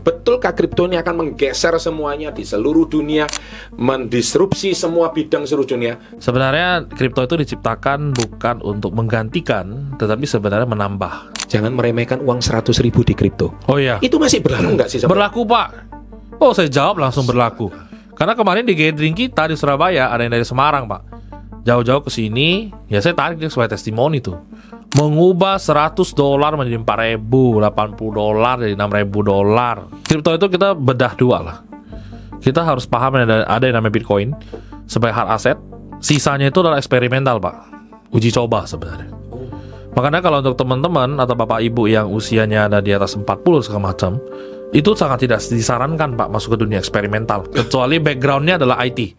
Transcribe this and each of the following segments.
Betulkah kripto ini akan menggeser semuanya di seluruh dunia, mendisrupsi semua bidang seluruh dunia? Sebenarnya kripto itu diciptakan bukan untuk menggantikan, tetapi sebenarnya menambah. Jangan meremehkan uang 100.000 di kripto. Oh iya, Itu masih berlaku nggak sih? berlaku Pak. Oh, saya jawab langsung berlaku. Karena kemarin di gathering kita di Surabaya ada yang dari Semarang Pak. Jauh-jauh ke sini, ya saya tarik dia sebagai testimoni tuh. Mengubah $100 menjadi 4.000, $80 jadi $6.000. Kripto itu kita bedah dua lah. Kita harus paham ada yang namanya Bitcoin sebagai hard asset. Sisanya itu adalah eksperimental Pak. Uji coba sebenarnya. Makanya kalau untuk teman-teman atau bapak ibu yang usianya ada di atas 40 segala macam, itu sangat tidak disarankan Pak masuk ke dunia eksperimental. Kecuali backgroundnya adalah IT.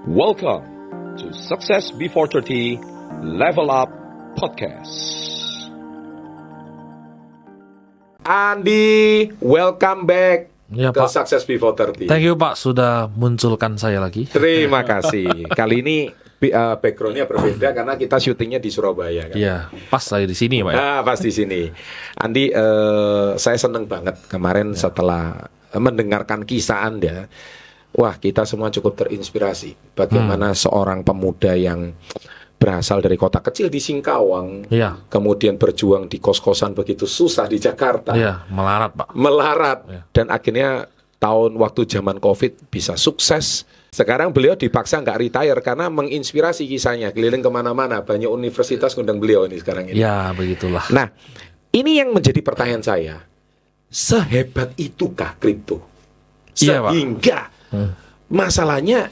Welcome to Success Before 30 Level Up Podcast. Andi, welcome back Ya, ke Pak. Success Before 30. Thank you Pak sudah munculkan saya lagi. Terima kasih. Kali ini backgroundnya berbeda karena kita syutingnya di Surabaya kan. Iya, pas lagi di sini Pak ya. Nah, pas di sini. Andi, saya seneng banget kemarin setelah mendengarkan kisah Anda. Wah, kita semua cukup terinspirasi. Bagaimana seorang pemuda yang berasal dari kota kecil di Singkawang, Iya. kemudian berjuang di kos-kosan begitu susah di Jakarta, Iya, melarat Pak. melarat, Iya. dan akhirnya waktu zaman COVID bisa sukses. Sekarang beliau dipaksa nggak retire karena menginspirasi kisahnya, keliling kemana-mana, banyak universitas ngundang beliau ini sekarang ini. Ya, begitulah. Nah, ini yang menjadi pertanyaan saya, sehebat itukah kripto? Iya, Pak. Sehingga masalahnya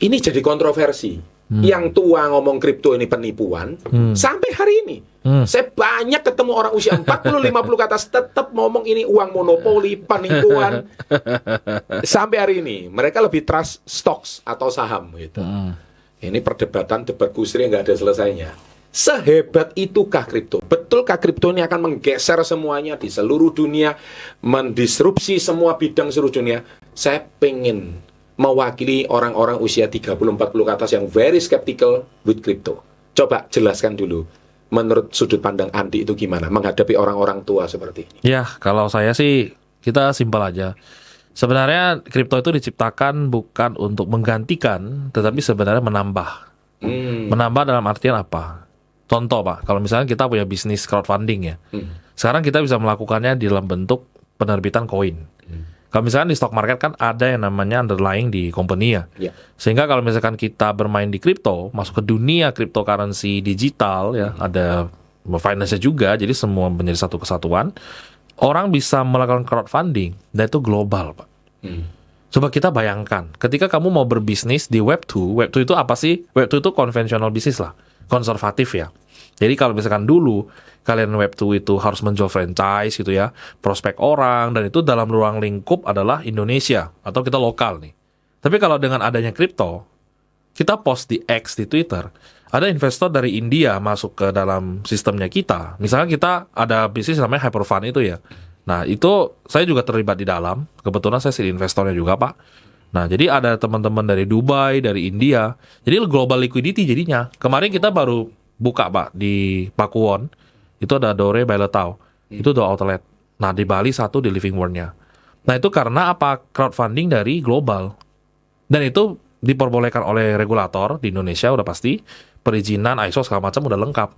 ini jadi kontroversi. Yang tua ngomong kripto ini penipuan, sampai hari ini saya banyak ketemu orang usia 40-50 ke atas tetap ngomong ini uang monopoli, penipuan. Sampai hari ini mereka lebih trust stocks atau saham gitu. Ini perdebatan debat kusir yang nggak ada selesainya. Sehebat itukah kripto? Betulkah kripto ini akan menggeser semuanya di seluruh dunia, mendisrupsi semua bidang seluruh dunia? Saya pengen mewakili orang-orang usia 30-40 ke atas yang very skeptical with crypto. Coba jelaskan dulu, menurut sudut pandang Andi itu gimana menghadapi orang-orang tua seperti ini? Ya, kalau saya sih, kita simpel aja. Sebenarnya kripto itu diciptakan bukan untuk menggantikan, tetapi sebenarnya menambah. Menambah dalam artian apa? Contoh Pak, kalau misalnya kita punya bisnis crowdfunding ya, sekarang kita bisa melakukannya di dalam bentuk penerbitan koin. Kalau misalkan di stock market kan ada yang namanya underlying di company ya. Ya. Sehingga kalau misalkan kita bermain di kripto, masuk ke dunia cryptocurrency digital ya, ada finance juga, jadi semua menjadi satu kesatuan. Orang bisa melakukan crowdfunding dan itu global, Pak. Coba kita bayangkan, ketika kamu mau berbisnis di Web2 itu apa sih? Web2 itu konvensional bisnis lah, konservatif ya. Jadi kalau misalkan dulu kalian Web2 itu harus menjual franchise gitu ya, prospek orang, dan itu dalam ruang lingkup adalah Indonesia atau kita lokal nih. Tapi kalau dengan adanya kripto, kita post di X di Twitter, ada investor dari India masuk ke dalam sistemnya kita. Misalnya kita ada bisnis namanya Hyperfund itu ya. Nah itu saya juga terlibat di dalam, kebetulan saya jadi investornya juga Pak. Nah jadi ada teman-teman dari Dubai, dari India, jadi global liquidity jadinya. Kemarin kita baru buka Pak di Pakuwon, itu ada Dore by Letau, itu 2 outlet. Nah di Bali 1 di Living World-nya. Nah itu karena apa? Crowdfunding dari global. Dan itu diperbolehkan oleh regulator di Indonesia udah pasti, perizinan ISO segala macam udah lengkap.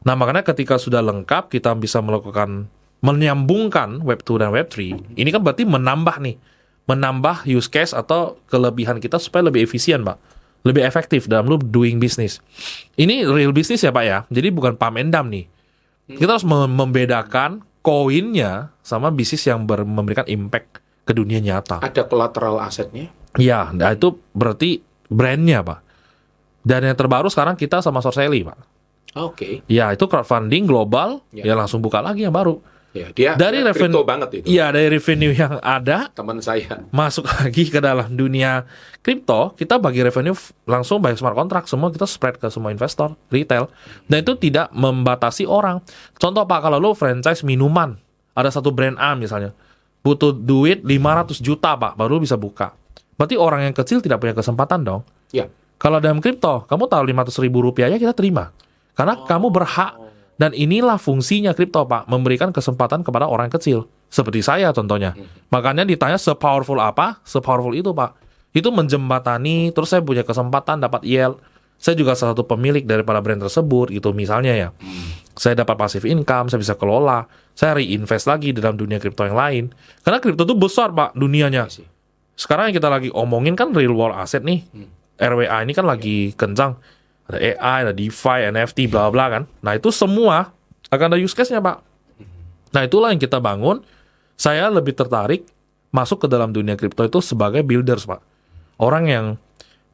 Nah makanya ketika sudah lengkap kita bisa melakukan menyambungkan Web2 dan Web3, ini kan berarti menambah use case atau kelebihan kita supaya lebih efisien Pak, lebih efektif dalam lu doing business. Ini real business ya Pak ya, jadi bukan pump and dump nih. Kita harus membedakan koinnya sama bisnis yang memberikan impact ke dunia nyata. Ada collateral asetnya? Iya, nah itu berarti brandnya Pak. Dan yang terbaru sekarang kita sama Sorseli Pak. Oke. Ya itu crowdfunding global, ya langsung buka lagi yang baru. Ya, dia Dari kripto revenue banget itu. Iya, dari revenue yang ada Teman saya. masuk lagi ke dalam dunia kripto, kita bagi revenue langsung by smart contract, semua kita spread ke semua investor, retail. Dan itu tidak membatasi orang. Contoh Pak, kalau lo franchise minuman, ada satu brand A misalnya, butuh duit 500 juta Pak, baru bisa buka. Berarti orang yang kecil tidak punya kesempatan dong. Ya. Kalau dalam kripto, kamu tahu 500 ribu rupiahnya kita terima. Karena kamu berhak Dan inilah fungsinya kripto, Pak, memberikan kesempatan kepada orang kecil. Seperti saya contohnya. Makanya ditanya se-powerful apa? Se-powerful itu, Pak. Itu menjembatani, terus saya punya kesempatan dapat yield. Saya juga salah satu pemilik daripada brand tersebut, gitu misalnya ya. Saya dapat passive income, saya bisa kelola. Saya reinvest lagi di dalam dunia kripto yang lain. Karena kripto itu besar, Pak, dunianya. Sekarang yang kita lagi omongin kan real world asset nih. RWA ini kan lagi kencang. Ada AI, ada DeFi, NFT, bla bla kan. Nah itu semua akan ada use case-nya, Pak. Nah itulah yang kita bangun. Saya lebih tertarik masuk ke dalam dunia kripto itu sebagai builders, Pak. Orang yang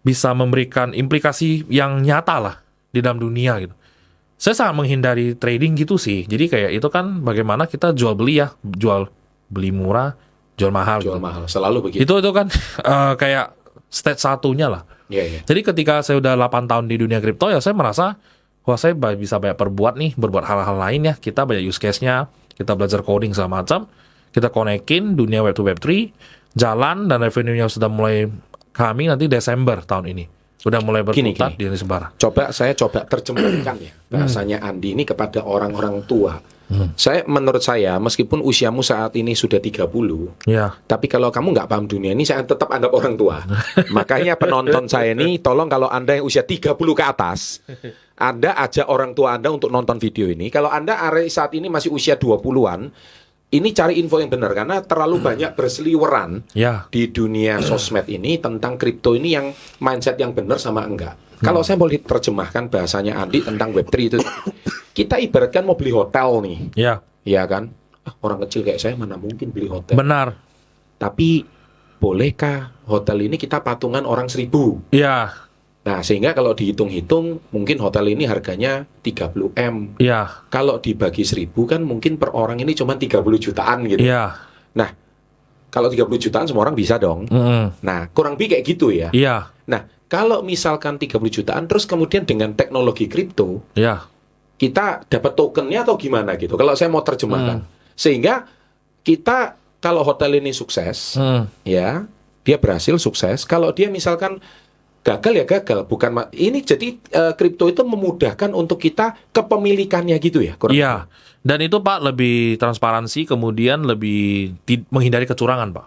bisa memberikan implikasi yang nyata lah di dalam dunia gitu. Saya sangat menghindari trading gitu sih. Jadi kayak itu kan bagaimana kita jual beli ya, jual beli murah, jual mahal. Jual gitu. mahal, selalu begitu. Itu kan kayak stage satunya lah. Jadi ketika saya udah 8 tahun di dunia kripto ya saya merasa wah saya bisa banyak berbuat hal-hal lain ya. Kita banyak use case-nya, kita belajar coding segala macam, kita konekin dunia web to web 3, jalan dan revenue-nya sudah mulai kami nanti Desember tahun ini. Udah mulai berputar di Indonesia. Saya coba terjemahkan ya bahasanya Andi ini kepada orang-orang tua. Menurut saya meskipun usiamu saat ini sudah 30, tapi kalau kamu nggak paham dunia ini saya tetap anggap orang tua. Makanya penonton saya ini tolong kalau Anda yang usia 30 ke atas, Anda ajak orang tua Anda untuk nonton video ini. Kalau Anda saat ini masih usia 20-an, ini cari info yang benar karena terlalu banyak berseliweran di dunia sosmed ini tentang kripto ini yang mindset yang benar sama enggak. Kalau saya boleh terjemahkan bahasanya Andi tentang Web3 itu, kita ibaratkan mau beli hotel nih, ya kan? Orang kecil kayak saya mana mungkin beli hotel. Benar. Tapi bolehkah hotel ini kita patungan orang 1.000? Iya. Nah, sehingga kalau dihitung-hitung mungkin hotel ini harganya 30M. Iya. Kalau dibagi 1.000 kan mungkin per orang ini cuma 30 jutaan gitu. Iya. Nah, kalau 30 jutaan semua orang bisa dong. Nah, kurang lebih kayak gitu ya. Iya. Nah, kalau misalkan 30 jutaan terus kemudian dengan teknologi kripto, kita dapat tokennya atau gimana gitu. Kalau saya mau terjemahkan. Sehingga kita kalau hotel ini sukses, ya, dia berhasil sukses. Kalau dia misalkan gagal ya gagal, bukan ini jadi kripto itu memudahkan untuk kita kepemilikannya gitu ya. Iya. Dan itu Pak lebih transparansi, kemudian lebih menghindari kecurangan, Pak.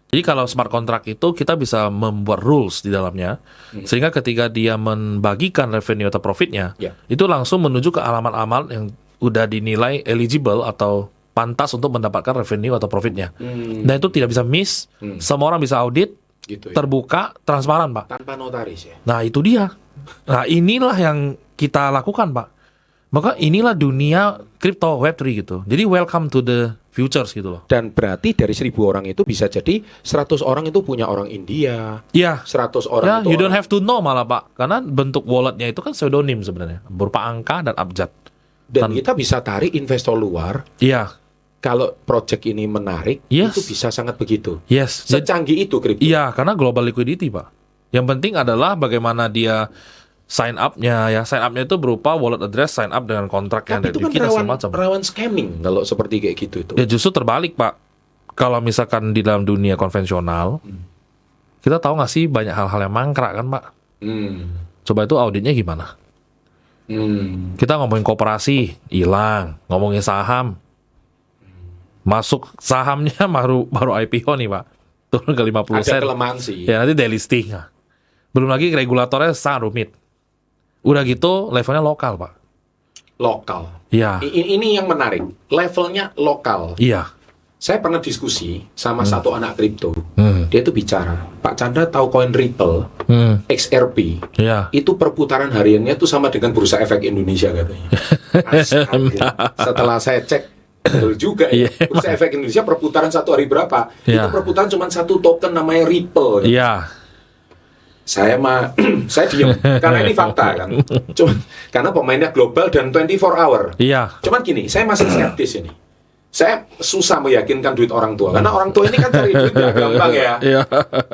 Jadi kalau smart contract itu kita bisa membuat rules di dalamnya, sehingga ketika dia membagikan revenue atau profitnya, itu langsung menuju ke alamat-alamat yang udah dinilai eligible atau pantas untuk mendapatkan revenue atau profitnya. Dan itu tidak bisa miss, semua orang bisa audit, gitu, terbuka, transparan, Pak. Tanpa notaris ya. Nah itu dia. Nah inilah yang kita lakukan, Pak. Maka inilah dunia crypto Web3 gitu. Jadi welcome to the futures gitu loh. Dan berarti dari 1.000 orang itu bisa jadi 100 orang itu punya orang India. Iya. 100 orang itu you don't have to know malah, Pak. Karena bentuk walletnya itu kan pseudonym sebenarnya. Berupa angka dan abjad. Dan kita bisa tarik investor luar. Iya. Kalau project ini menarik, itu bisa sangat begitu. Yes. Secanggih itu kripto. Iya, karena global liquidity, Pak. Yang penting adalah bagaimana dia sign up-nya ya. Sign up-nya itu berupa wallet address, sign up dengan kontrak yang ada dari kita semacam. Rawan scamming kalau seperti kayak gitu itu. Ya justru terbalik, Pak. Kalau misalkan di dalam dunia konvensional, kita tahu nggak sih banyak hal-hal yang mangkrak kan, Pak? Coba itu auditnya gimana? Kita ngomongin koperasi, hilang. Ngomongin saham, masuk sahamnya baru IPO nih, Pak. Turun ke 50 sen. Ada kelemahan sih. Ya nanti delisting. Belum lagi regulatornya sangat rumit. Udah gitu levelnya lokal, Pak. Lokal. Iya. Ini yang menarik. Levelnya lokal. Iya. Saya pernah diskusi sama satu anak kripto. Dia tuh bicara, Pak Chandra tahu koin Ripple, XRP, itu perputaran hariannya tuh sama dengan Bursa Efek Indonesia katanya. Setelah saya cek, betul juga ya. Bursa Efek Indonesia perputaran satu hari berapa? Itu perputaran cuma satu token namanya Ripple. Iya. Saya diem karena ini fakta kan. Karena pemainnya global dan 24 hour. Iya. Cuman gini, saya masih skeptis ini. Saya susah meyakinkan duit orang tua karena orang tua ini kan cari duit ya gampang ya.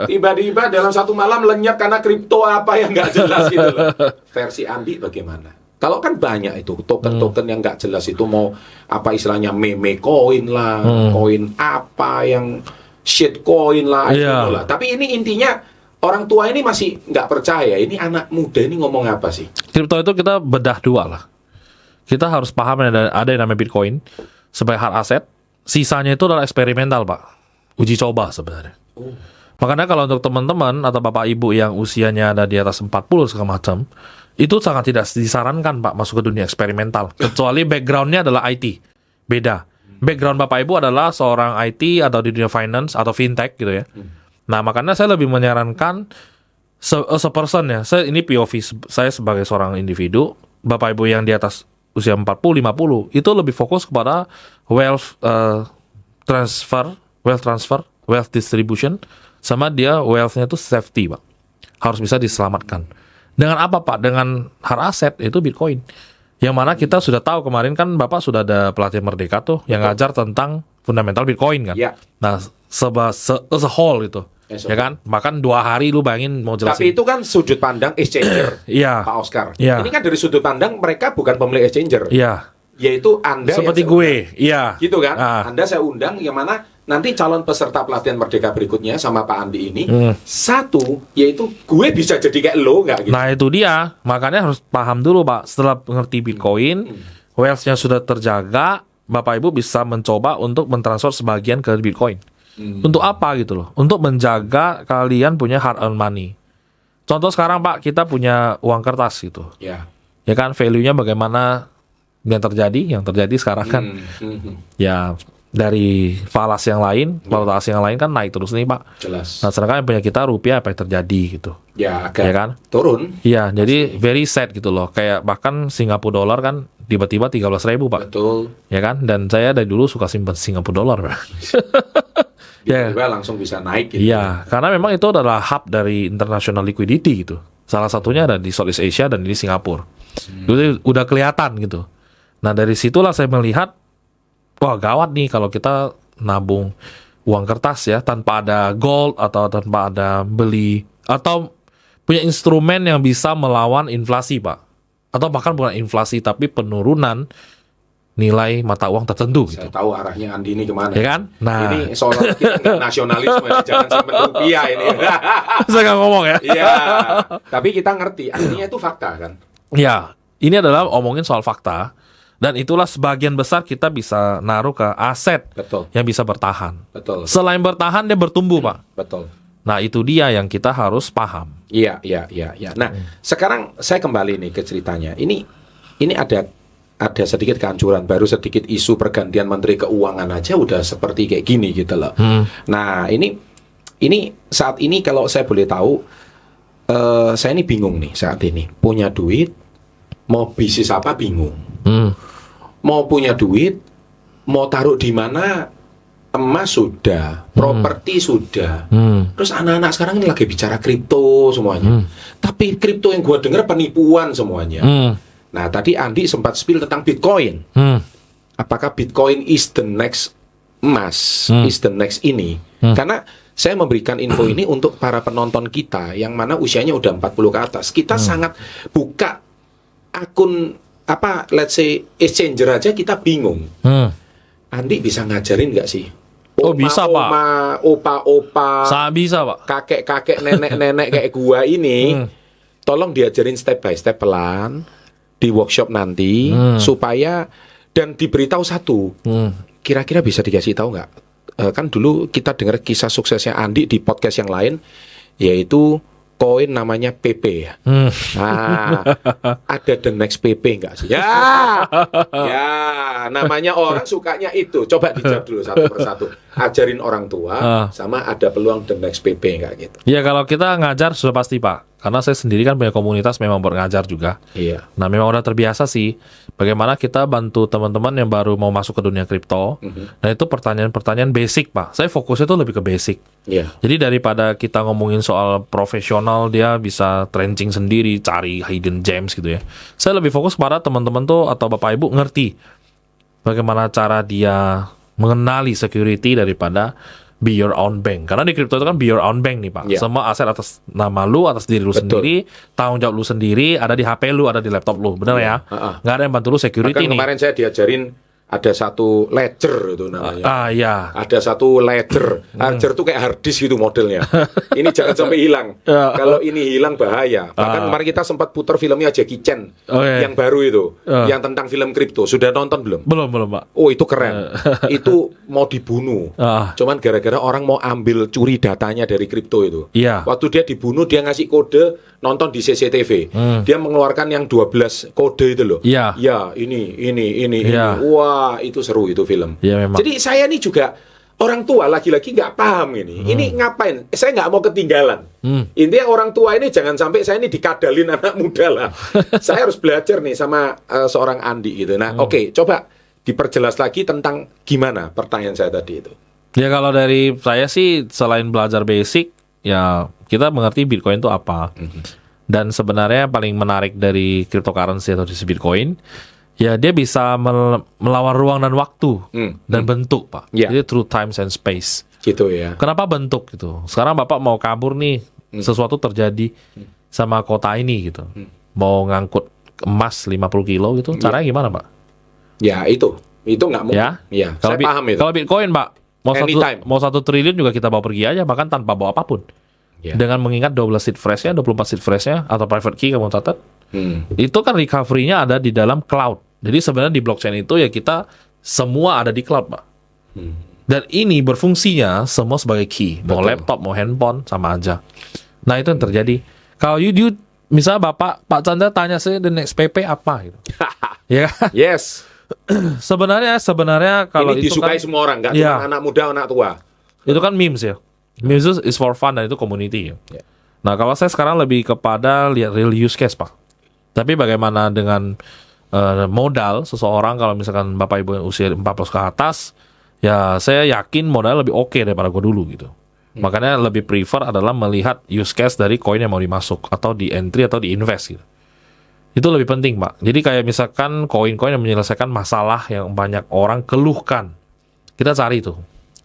Tiba-tiba dalam satu malam lenyap karena kripto apa yang nggak jelas gitu loh. Versi Andi bagaimana? Kalau kan banyak itu token-token yang nggak jelas itu mau apa istilahnya meme coin lah, koin apa yang shit coin lah, lah. Tapi ini intinya orang tua ini masih nggak percaya. Ini anak muda ini ngomong apa sih? Kripto itu kita bedah dua lah. kita harus paham ada yang namanya Bitcoin sebagai hard asset. Sisanya itu adalah eksperimental, Pak. Uji coba sebenarnya. Makanya kalau untuk teman-teman atau bapak ibu yang usianya ada di atas 40 segala macam, itu sangat tidak disarankan, Pak, masuk ke dunia eksperimental. Kecuali background-nya adalah IT. Beda. Background bapak ibu adalah seorang IT atau di dunia finance atau fintech gitu ya. Nah, makanya saya lebih menyarankan as a person ya. Ini POV saya sebagai seorang individu, bapak ibu yang di atas usia 40, 50, itu lebih fokus kepada wealth transfer, wealth distribution, sama dia wealth-nya itu safety, Pak. Harus bisa diselamatkan. Dengan apa, Pak? Dengan hard asset, itu Bitcoin. Yang mana kita sudah tahu kemarin kan Bapak sudah ada pelatihan Merdeka tuh yang ngajar tentang fundamental Bitcoin kan. Ya. Nah, as a whole itu. Ya kan? Bahkan 2 hari lu bayangin mau jelasin. Tapi itu kan sudut pandang exchanger, Iya. Pak Oscar. Iya. Ini kan dari sudut pandang mereka bukan pemilik exchanger. Iya. Yaitu Anda Seperti yang gue. Iya. gitu kan? Ah. Anda saya undang yang mana nanti calon peserta pelatihan Merdeka berikutnya sama Pak Andi ini satu, yaitu gue bisa jadi kayak lo nggak gitu. Nah, itu dia. Makanya harus paham dulu, Pak. Setelah mengerti Bitcoin, wealth-nya sudah terjaga, Bapak Ibu bisa mencoba untuk mentransfer sebagian ke Bitcoin. Untuk apa gitu loh? Untuk menjaga kalian punya hard earned money. Contoh sekarang, Pak, kita punya uang kertas gitu. Ya. Ya kan, value-nya bagaimana yang terjadi sekarang kan. Ya, dari falas yang lain, valuta asing yang lain kan naik terus nih, Pak. Jelas. Nah, sedangkan yang punya kita rupiah apa yang terjadi gitu. Ya, agak Ya kan? turun. Iya, jadi very sad gitu loh. Kayak bahkan Singapura dolar kan tiba-tiba 13.000, Pak. Betul. Ya kan? Dan saya dari dulu suka simpan Singapura dolar, Pak. Ya. Tiba-tiba langsung bisa naik gitu. Iya, karena memang itu adalah hub dari international liquidity gitu. Salah satunya ada di Southeast Asia dan di Singapura. Jadi udah kelihatan gitu. Nah, dari situlah saya melihat, wah gawat nih kalau kita nabung uang kertas ya, tanpa ada gold atau tanpa ada beli, atau punya instrumen yang bisa melawan inflasi, Pak. Atau bahkan bukan inflasi, tapi penurunan nilai mata uang tertentu gitu. Saya tahu arahnya Andi ini kemana. Ya kan? Nah. Ini seolah kita nggak nasionalisme, jangan simpen rupiah ini. Saya nggak ngomong ya. Iya. Tapi kita ngerti, artinya itu fakta kan. Ya, ini adalah omongin soal fakta. Dan itulah sebagian besar kita bisa naruh ke aset Betul. yang bisa bertahan. Betul. Selain bertahan, dia bertumbuh, Pak. Betul. Nah, itu dia yang kita harus paham. Iya. Nah, sekarang saya kembali nih ke ceritanya. Ini ada sedikit kehancuran, baru sedikit isu pergantian Menteri Keuangan aja udah seperti kayak gini gitu loh. Nah, ini saat ini kalau saya boleh tahu, saya ini bingung nih saat ini. Punya duit, mau bisnis apa bingung. Mau punya duit, mau taruh di mana, emas sudah, properti sudah. Terus anak-anak sekarang ini lagi bicara kripto semuanya. Tapi kripto yang gua dengar penipuan semuanya. Nah, tadi Andi sempat spill tentang Bitcoin. Apakah Bitcoin is the next emas, is the next ini? Karena saya memberikan info ini untuk para penonton kita yang mana usianya udah 40 ke atas. Kita sangat buka akun let's say exchanger aja kita bingung. Andi bisa ngajarin nggak sih? Oh, bisa, Pak. Opa-opa, Bisa, Pak. kakek-kakek, nenek-nenek kayak gua ini, tolong diajarin step by step pelan di workshop nanti supaya dan diberitahu satu. Kira-kira bisa dikasih tahu nggak? Kan dulu kita dengar kisah suksesnya Andi di podcast yang lain, yaitu koin namanya PP ya. Nah, ada the next PP nggak sih? Ya, namanya orang sukanya itu. Coba dijawab dulu satu persatu. Ajarin orang tua, sama ada peluang the next PP nggak gitu? Ya, kalau kita ngajar sudah pasti, Pak. Karena saya sendiri kan punya komunitas memang mengajar juga. Iya. Nah, memang udah terbiasa sih. Bagaimana kita bantu teman-teman yang baru mau masuk ke dunia kripto. Nah, itu pertanyaan-pertanyaan basic, Pak. Saya fokusnya tuh lebih ke basic. Iya. Jadi daripada kita ngomongin soal profesional, dia bisa trenching sendiri, cari hidden gems gitu ya. Saya lebih fokus kepada teman-teman tuh atau Bapak Ibu ngerti bagaimana cara dia mengenali security daripada be your own bank. Karena di kripto itu kan be your own bank nih, Pak. Yeah. Semua aset atas nama lu, atas diri lu sendiri, tanggung jawab lu sendiri, ada di HP lu, ada di laptop lu. Bener ya? Nggak ada yang bantu lu security Bahkan nih. kemarin saya diajarin ada satu ledger itu namanya. Ya. Ada satu ledger. Ledger tuh kayak hard disk gitu modelnya. Ini jangan sampai hilang. Kalau ini hilang bahaya. Bahkan kemarin kita sempat putar filmnya Jackie Chan yang baru itu, yang tentang film kripto. Sudah nonton belum? Belum, Pak. Oh, itu keren. Itu mau dibunuh. Cuman gara-gara orang mau ambil curi datanya dari kripto itu. Iya. Waktu dia dibunuh, dia ngasih kode nonton di CCTV. Dia mengeluarkan yang 12 kode itu loh. Iya. Ya, ini. Iya. Wah, itu seru itu film. Iya, memang. Jadi saya ini juga orang tua lagi-lagi nggak paham ini. Ini ngapain? Saya nggak mau ketinggalan. Intinya orang tua ini jangan sampai saya ini dikadalin anak muda lah. Saya harus belajar nih sama seorang Andi gitu. Nah, oke, coba diperjelas lagi tentang gimana pertanyaan saya tadi itu. Ya kalau dari saya sih selain belajar basic, ya kita mengerti Bitcoin itu apa. Dan sebenarnya paling menarik dari cryptocurrency atau di Bitcoin, ya dia bisa melawan ruang dan waktu dan bentuk, Pak. Yeah. Jadi through time and space. Gitu ya. Kenapa bentuk gitu? Sekarang Bapak mau kabur nih, sesuatu terjadi sama kota ini gitu. Mau ngangkut emas 50 kilo gitu, caranya gimana, Pak? Ya, itu nggak mungkin. Ya. Saya paham itu. Kalau Bitcoin, Pak, mau 1 triliun juga kita bawa pergi aja, bahkan tanpa bawa apapun. Ya. Dengan mengingat 12 seed phrase-nya, 24 seed phrase-nya, atau private key kamu catat, itu kan recovery-nya ada di dalam cloud. Jadi sebenarnya di blockchain itu ya kita semua ada di cloud, Pak. Dan ini berfungsinya semua sebagai key. Mau laptop, mau handphone, sama aja. Nah, itu yang terjadi. Kalau misalnya Pak Chandra tanya saya, the next PP apa? Gitu. Ya kan? Yes. Sebenarnya kalau ini itu disukai kan, semua orang, nggak ya, cuma anak muda, anak tua. itu kan memes ya. Memes is for fun dan itu community ya. Ya. Nah, kalau saya sekarang lebih kepada lihat real use case, Pak. Tapi bagaimana dengan modal seseorang kalau misalkan Bapak Ibu yang usia 40 ke atas, ya saya yakin modalnya lebih oke daripada gue dulu gitu. Makanya lebih prefer adalah melihat use case dari koin yang mau dimasuk atau di entry atau di invest gitu. Itu lebih penting, Pak. Jadi kayak misalkan koin-koin yang menyelesaikan masalah yang banyak orang keluhkan. Kita cari tuh.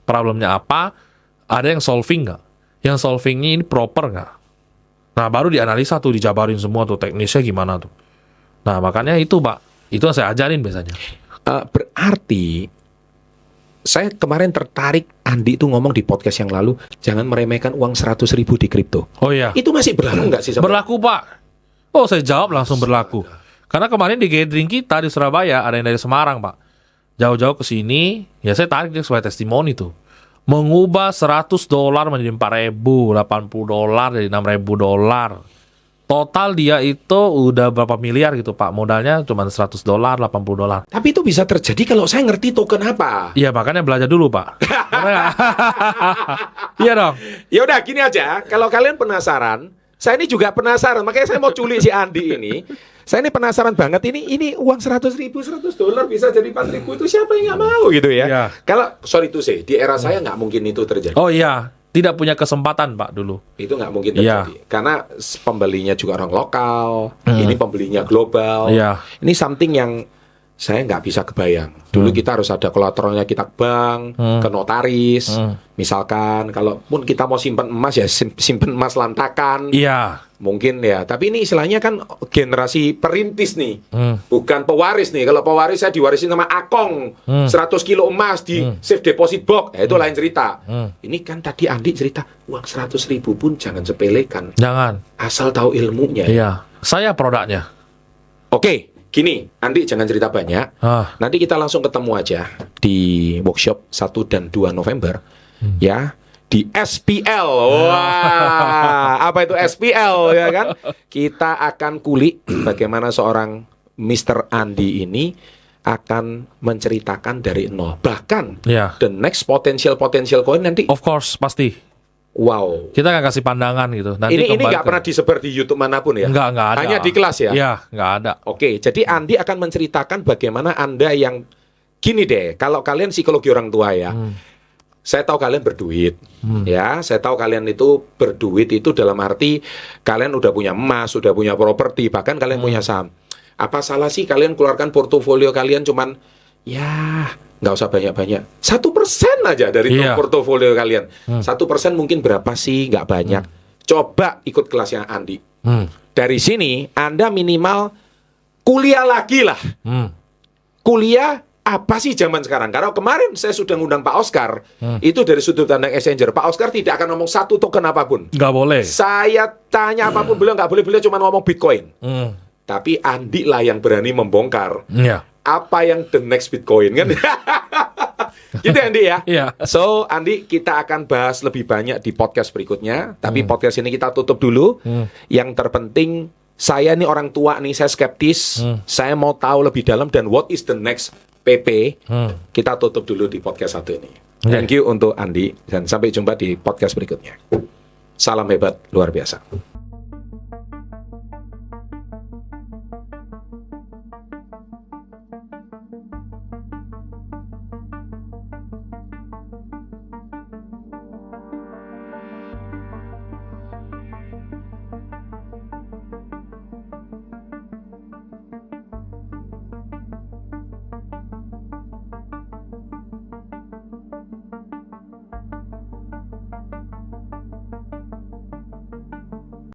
Problemnya apa? Ada yang solving nggak? Yang solvingnya ini proper nggak? Nah, baru dianalisa tuh, dijabarin semua tuh teknisnya gimana tuh. Nah, makanya itu, Pak. Itu yang saya ajarin biasanya. Berarti saya kemarin tertarik Andi itu ngomong di podcast yang lalu, jangan meremehkan uang 100.000 di kripto. Oh iya. Itu masih berlaku nggak sih? Berlaku, Pak. Oh, saya jawab langsung berlaku. Karena kemarin di gathering kita di Surabaya, ada yang dari Semarang, Pak. Jauh-jauh ke sini, ya saya tarik dia sebagai testimoni tuh. Mengubah $100 menjadi $4.000, $80 jadi $6.000. Total dia itu udah berapa miliar gitu, Pak. Modalnya cuma $100, $80. Tapi itu bisa terjadi kalau saya ngerti token apa. Iya, makanya belajar dulu, Pak. Iya dong. Ya udah gini aja, kalau kalian penasaran, saya ini juga penasaran, makanya saya mau culik si Andi ini. Saya ini penasaran banget, ini uang 100.000, $100 bisa jadi 4.000, itu siapa yang nggak mau gitu ya? Iya. Kalau sorry to say, di era saya nggak mungkin itu terjadi. Oh iya, tidak punya kesempatan, Pak, dulu. Itu nggak mungkin Iya. terjadi, karena pembelinya juga orang lokal, ini pembelinya global. Iya. Ini something yang saya nggak bisa kebayang. Dulu kita harus ada kolateralnya, kita ke bank, ke notaris. Misalkan, kalaupun kita mau simpan emas ya simpan emas lantakan. Iya. Mungkin ya, tapi ini istilahnya kan generasi perintis nih, bukan pewaris nih. Kalau pewaris saya diwarisin sama Akong, 100 kilo emas di safe deposit box, itu lain cerita. Ini kan tadi Andi cerita, uang 100.000 pun jangan sepelekan, Jangan. asal tahu ilmunya. Iya. Saya produknya. Oke, gini, Andi jangan cerita banyak. Nanti kita langsung ketemu aja di workshop 1 dan 2 November, ya. Di SPL. Wah, apa itu SPL ya kan? Kita akan kulik bagaimana seorang Mr. Andi ini akan menceritakan dari nol. Bahkan Iya. the next potential coin nanti Of course, pasti. wow. Kita akan kasih pandangan gitu. Nanti Ini kembali nggak pernah disebar di YouTube manapun ya? Nggak ada. Hanya di kelas ya? Iya, nggak ada. Oke, jadi Andi akan menceritakan bagaimana Anda yang gini deh, kalau kalian psikologi orang tua ya. Saya tahu kalian berduit, ya. Saya tahu kalian itu berduit itu dalam arti kalian udah punya emas, udah punya properti, bahkan kalian punya saham. Apa salah sih kalian keluarkan portofolio kalian cuman, ya nggak usah banyak-banyak, 1% aja dari portofolio kalian. 1% mungkin berapa sih? Nggak banyak. Coba ikut kelasnya Andi. Dari sini Anda minimal kuliah lagi lah. Kuliah apa sih zaman sekarang? Karena kemarin saya sudah ngundang Pak Oscar, itu dari sudut pandang exchanger. Pak Oscar tidak akan ngomong satu token apapun. Nggak boleh. Saya tanya apapun, beliau nggak boleh, beliau cuma ngomong Bitcoin. Tapi Andi lah yang berani membongkar Ya. apa yang the next Bitcoin kan. Gitu Andi ya. Iya. So Andi, kita akan bahas lebih banyak di podcast berikutnya. Tapi podcast ini kita tutup dulu. Yang terpenting, saya nih orang tua nih, saya skeptis. Saya mau tahu lebih dalam dan what is the next PP. Kita tutup dulu di podcast satu ini. Thank you untuk Andi dan sampai jumpa di podcast berikutnya. Salam hebat luar biasa.